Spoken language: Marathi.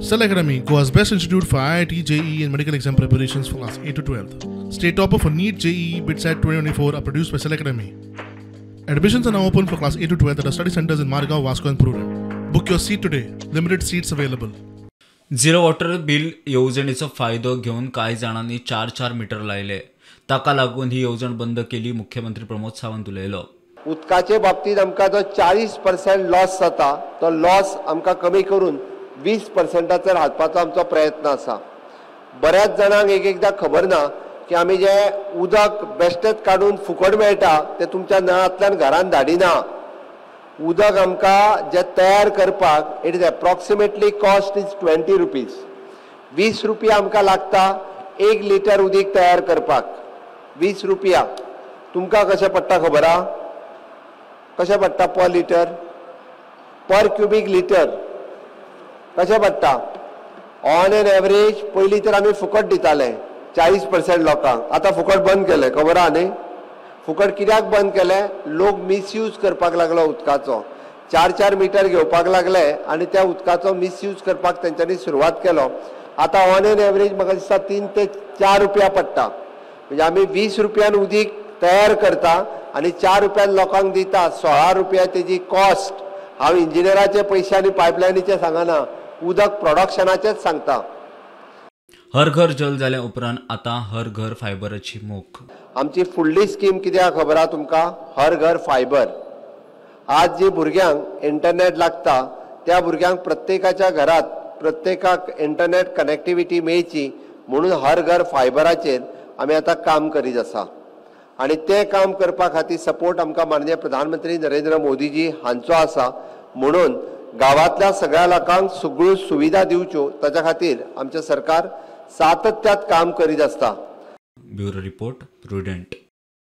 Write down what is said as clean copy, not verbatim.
Cell Academy, Goa's best institute for IIT, JEE and medical exam preparations for class 8 to 12th. State topper for NEET, JEE, BITSAT 2024 are produced by Cell Academy. Admissions are now open for class 8 to 12th at our study centers in Margao, Vasco and Prudent. Book your seat today. Limited seats available. Zero water bill येवजणेचो फायदो घेवन कांय जाणांनी 4 मीटर लायले. ताका लागून ही येवजण बंद केली. मुख्यमंत्री प्रमोद सावंत उलयलो. उदकाचे बाबतीत आमकां जो 40% लॉस जाता तो लॉस आमकां कमी करून 20%चेर हाडपाचो आमचो प्रयत्न आसा. बऱ्याच जाणांक एकदां खबर ना की आमी जे उदक बेश्टेच काडून फुकट मेळटा ते तुमच्या नळांतल्यान घरांत धाडिना. उदक आमकां जे तयार करपाक it is approximately cost is 20 rupees. 20 रुपया आमकां लागता 1 लिटर उदीक तयार करपाक. 20 रुपया तुमकां कशें पडटा खबर आहा? कशें पडटा पर लिटर, पर क्युबिक लिटर कशें पडटा? ऑन एन एवरेज पयलीं तर आमी फुकट दिताले 40% लोकांक. आतां फुकट बंद केलें, खबर आहा न्ही? फुकट कित्याक बंद केलें? लोक मिसयूज करपाक लागलो उदकाचो. 4 मीटर घेवपाक लागले आनी त्या उदकाचो मिसयूज करपाक तेंच्यांनी सुरवात केलो. आतां ऑन एन एवरेज म्हाका दिसता 3 ते 4 रुपया पडटा. म्हणजे आमी 20 रुपयान उदीक तयार करता आनी 4 रुपयान लोकांक दिता. 16 रुपया तेजी कॉस्ट. हांव इंजिनियराचे पयशे आनी पायपलायनीचे सांगना, उदक प्रोडक्शनाचेच सांगता. हर घर जल जाल्या उपरांत आतां हर घर फायबराची मोख. आमची फुडली स्कीम कितें आहा खबर आहा तुमकां? हर घर फायबर. आज जी भुरग्यांक इंटरनेट लागता त्या भुरग्यांक प्रत्येकाच्या घरात प्रत्येकाक इंटरनेट कनेक्टिविटी मेळची म्हणून हर घर फायबराचेर आमी आतां काम करीत आसा. आनी तें काम करपा खातीर सपोर्ट आमकां माननीय प्रधानमंत्री नरेंद्र मोदीजी हांचो आसा. म्हणून गांवांतल्या सगळ्या लोकांक सगळ्यो सुविधा दिवच्यो ताच्या खातीर आमचें सरकार सातत्यात काम करीत आसता. Bureau report, prudent.